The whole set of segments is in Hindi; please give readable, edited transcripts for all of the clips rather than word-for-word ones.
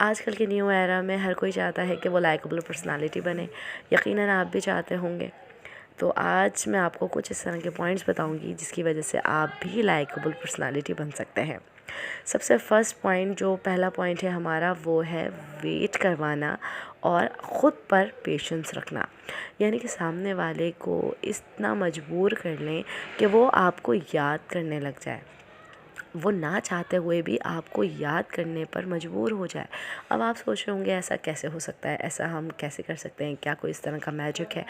आजकल के न्यू एरा में हर कोई चाहता है कि वो लाइकेबल पर्सनालिटी बने। यकीनन आप भी चाहते होंगे। तो आज मैं आपको कुछ इस तरह के पॉइंट्स बताऊंगी जिसकी वजह से आप भी लाइकेबल पर्सनालिटी बन सकते हैं। सबसे फर्स्ट पॉइंट, जो पहला पॉइंट है हमारा, वो है वेट करवाना और ख़ुद पर पेशेंस रखना। यानी कि सामने वाले को इतना मजबूर कर लें कि वो आपको याद करने लग जाए, वो ना चाहते हुए भी आपको याद करने पर मजबूर हो जाए। अब आप सोच रहे होंगे ऐसा कैसे हो सकता है, ऐसा हम कैसे कर सकते हैं, क्या कोई इस तरह का मैजिक है?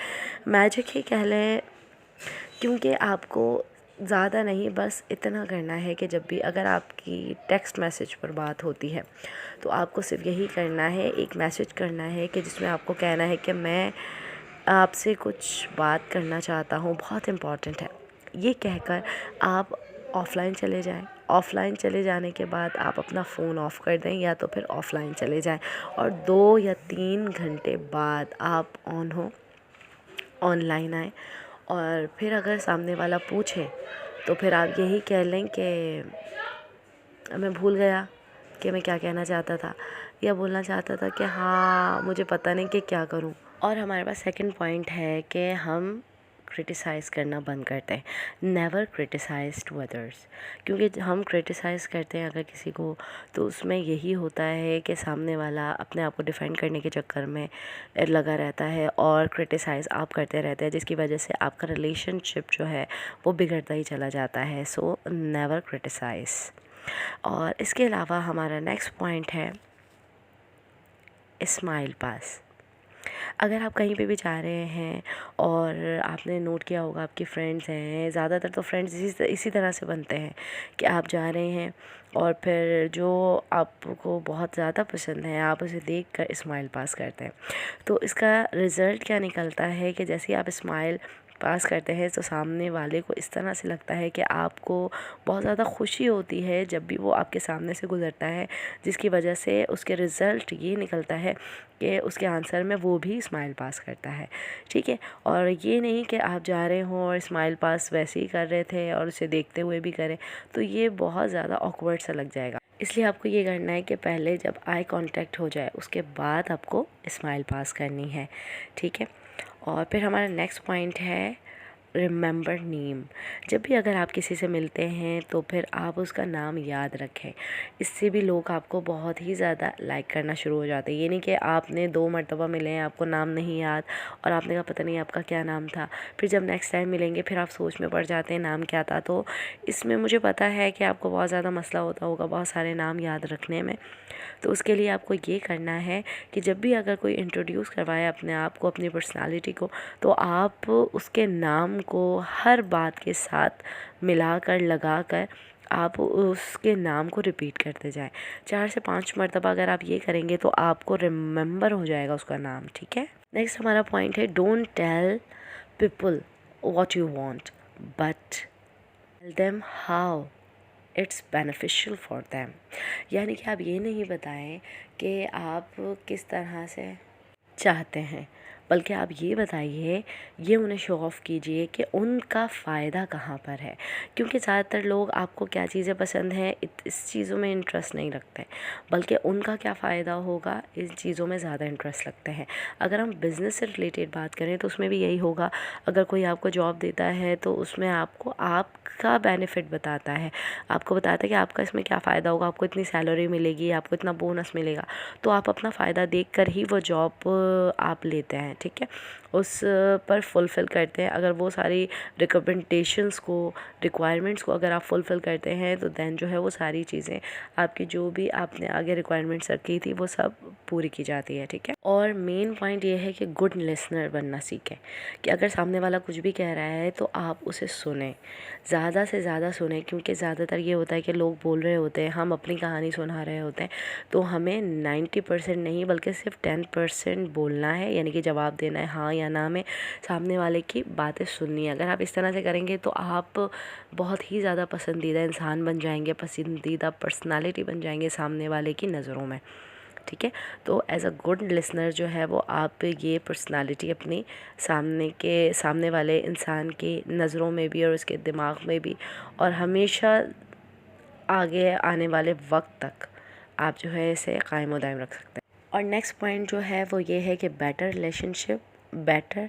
मैजिक ही कह लें, क्योंकि आपको ज़्यादा नहीं, बस इतना करना है कि जब भी अगर आपकी टेक्स्ट मैसेज पर बात होती है तो आपको सिर्फ यही करना है, एक मैसेज करना है कि जिसमें आपको कहना है कि मैं आपसे कुछ बात करना चाहता हूँ, बहुत इम्पॉर्टेंट है। ये कहकर आप ऑफ़लाइन चले जाएं। ऑफ़लाइन चले जाने के बाद आप अपना फ़ोन ऑफ़ कर दें या तो फिर ऑफ़लाइन चले जाएं और 2 या 3 घंटे बाद आप ऑनलाइन आएँ। और फिर अगर सामने वाला पूछे तो फिर आप यही कह लें कि मैं भूल गया कि मैं क्या कहना चाहता था, या बोलना चाहता था कि हाँ, मुझे पता नहीं कि क्या करूँ। और हमारे पास सेकंड पॉइंट है कि हम क्रिटिसाइज़ करना बंद करते हैं। नेवर क्रिटिसाइज़ टू अदर्स, क्योंकि हम क्रिटिसाइज़ करते हैं अगर किसी को, तो उसमें यही होता है कि सामने वाला अपने आप को डिफेंड करने के चक्कर में लगा रहता है और क्रिटिसाइज़ आप करते रहते हैं, जिसकी वजह से आपका रिलेशनशिप जो है वो बिगड़ता ही चला जाता है। So never criticise. और इसके अलावा हमारा नेक्स्ट पॉइंट है स्माइल पास। अगर आप कहीं पे भी जा रहे हैं और आपने नोट किया होगा, आपके फ्रेंड्स हैं, ज़्यादातर तो फ्रेंड्स इसी तरह से बनते हैं कि आप जा रहे हैं और फिर जो आपको बहुत ज़्यादा पसंद है आप उसे देख कर स्माइल पास करते हैं। तो इसका रिज़ल्ट क्या निकलता है कि जैसे ही आप स्माइल पास करते हैं तो सामने वाले को इस तरह से लगता है कि आपको बहुत ज़्यादा खुशी होती है जब भी वो आपके सामने से गुज़रता है, जिसकी वजह से उसके रिज़ल्ट ये निकलता है कि उसके आंसर में वो भी स्माइल पास करता है। ठीक है, और ये नहीं कि आप जा रहे हों और स्माइल पास वैसे ही कर रहे थे और उसे देखते हुए भी करें, तो ये बहुत ज़्यादा ऑकवर्ड सा लग जाएगा। इसलिए आपको ये करना है कि पहले जब आई कांटेक्ट हो जाए उसके बाद आपको स्माइल पास करनी है। ठीक है, और फिर हमारा नेक्स्ट पॉइंट है रिमेंबर नेम। जब भी अगर आप किसी से मिलते हैं तो फिर आप उसका नाम याद रखें। इससे भी लोग आपको बहुत ही ज़्यादा लाइक करना शुरू हो जाते हैं। ये नहीं कि आपने 2 मरतबा मिले हैं, आपको नाम नहीं याद और आपने कहा पता नहीं आपका क्या नाम था, फिर जब नेक्स्ट टाइम मिलेंगे फिर आप सोच में पड़ जाते हैं नाम क्या था। तो इसमें मुझे पता है कि आपको बहुत ज़्यादा मसला होता होगा बहुत सारे नाम याद रखने में। तो उसके लिए आपको ये करना है कि जब भी अगर कोई इंट्रोड्यूस करवाए अपने आप को, अपनी पर्सनालिटी को, तो आप उसके नाम को हर बात के साथ मिलाकर लगाकर आप उसके नाम को रिपीट करते जाएं। 4 से 5 मरतबा अगर आप ये करेंगे तो आपको रिमेंबर हो जाएगा उसका नाम। ठीक है, नेक्स्ट हमारा पॉइंट है don't tell people what you want but tell them how it's beneficial for them. यानी कि आप ये नहीं बताएं कि आप किस तरह से चाहते हैं, बल्कि आप ये बताइए, ये उन्हें शो ऑफ़ कीजिए कि उनका फ़ायदा कहाँ पर है। क्योंकि ज़्यादातर लोग आपको क्या चीज़ें पसंद हैं इस चीज़ों में इंटरेस्ट नहीं रखते, बल्कि उनका क्या फ़ायदा होगा इस चीज़ों में ज़्यादा इंटरेस्ट रखते हैं। अगर हम बिज़नेस से रिलेटेड बात करें तो उसमें भी यही होगा। अगर कोई आपको जॉब देता है तो उसमें आपको आपका बेनिफिट बताता है, आपको बताता है कि आपका इसमें क्या फ़ायदा होगा, आपको इतनी सैलरी मिलेगी, आपको इतना बोनस मिलेगा। तो आप अपना फ़ायदा देख कर ही वो जॉब आप लेते हैं। ठीक है, उस पर फुलफ़िल करते हैं। अगर वो सारी रिकमेंडेशंस को, रिक्वायरमेंट्स को अगर आप फुलफ़िल करते हैं तो दैन जो है वो सारी चीज़ें आपकी जो भी आपने आगे रिक्वायरमेंट्स रखी थी वो सब पूरी की जाती है। ठीक है, और मेन पॉइंट ये है कि गुड लिसनर बनना सीखें, कि अगर सामने वाला कुछ भी कह रहा है तो आप उसे सुनें, ज़्यादा से ज़्यादा सुनें। क्योंकि ज़्यादातर ये होता है कि लोग बोल रहे होते हैं, हम अपनी कहानी सुना रहे होते हैं, तो हमें 90% नहीं बल्कि सिर्फ 10% बोलना है, यानी कि जवाब देना है हाँ या ना में। सामने वाले की बातें सुननी है। अगर आप इस तरह से करेंगे तो आप बहुत ही ज़्यादा पसंदीदा इंसान बन जाएंगे, पसंदीदा पर्सनालिटी बन जाएंगे सामने वाले की नज़रों में। ठीक है, तो एज अ गुड लिसनर जो है वो आप ये पर्सनालिटी अपनी सामने वाले इंसान की नज़रों में भी और उसके दिमाग में भी और हमेशा आगे आने वाले वक्त तक आप जो है इसे कायम दायम रख सकते हैं। और नेक्स्ट पॉइंट जो है वो ये है कि बेटर रिलेशनशिप, बेटर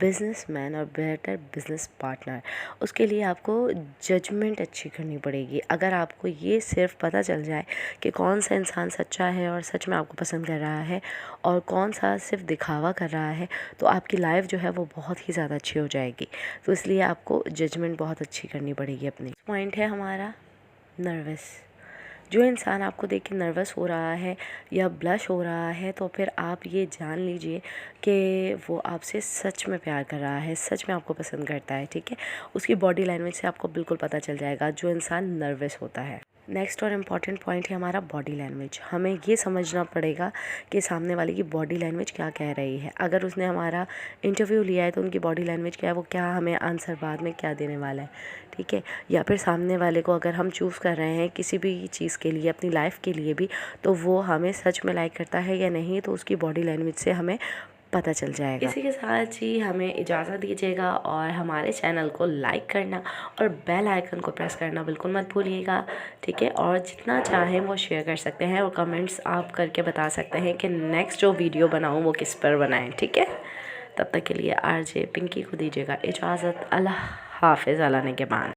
बिजनेसमैन और बेटर बिजनेस पार्टनर, उसके लिए आपको जजमेंट अच्छी करनी पड़ेगी। अगर आपको ये सिर्फ पता चल जाए कि कौन सा इंसान सच्चा है और सच में आपको पसंद कर रहा है और कौन सा सिर्फ दिखावा कर रहा है, तो आपकी लाइफ जो है वो बहुत ही ज़्यादा अच्छी हो जाएगी। तो इसलिए आपको जजमेंट बहुत अच्छी करनी पड़ेगी अपनी। पॉइंट है हमारा नर्वस। जो इंसान आपको देख के नर्वस हो रहा है या ब्लश हो रहा है, तो फिर आप ये जान लीजिए कि वो आपसे सच में प्यार कर रहा है, सच में आपको पसंद करता है। ठीक है, उसकी बॉडी लैंग्वेज से आपको बिल्कुल पता चल जाएगा जो इंसान नर्वस होता है। नेक्स्ट और इम्पॉर्टेंट पॉइंट है हमारा बॉडी लैंग्वेज। हमें ये समझना पड़ेगा कि सामने वाले की बॉडी लैंग्वेज क्या कह रही है। अगर उसने हमारा इंटरव्यू लिया है तो उनकी बॉडी लैंग्वेज क्या है, वो क्या हमें आंसर बाद में क्या देने वाला है। ठीक है, या फिर सामने वाले को अगर हम चूज़ कर रहे हैं किसी भी चीज़ के लिए, अपनी लाइफ के लिए भी, तो वो हमें सच में लाइक करता है या नहीं, तो उसकी बॉडी लैंग्वेज से हमें पता चल जाएगा। इसी के साथ ही हमें इजाज़त दीजिएगा और हमारे चैनल को लाइक करना और बेल आइकन को प्रेस करना बिल्कुल मत भूलिएगा। ठीक है, और जितना चाहें वो शेयर कर सकते हैं और कमेंट्स आप करके बता सकते हैं कि नेक्स्ट जो वीडियो बनाऊँ वो किस पर बनाएं। ठीक है, तब तक के लिए आरजे पिंकी को दीजिएगा इजाज़त। अल्लाह हाफ़िज़। अल्लाह ने के बाद।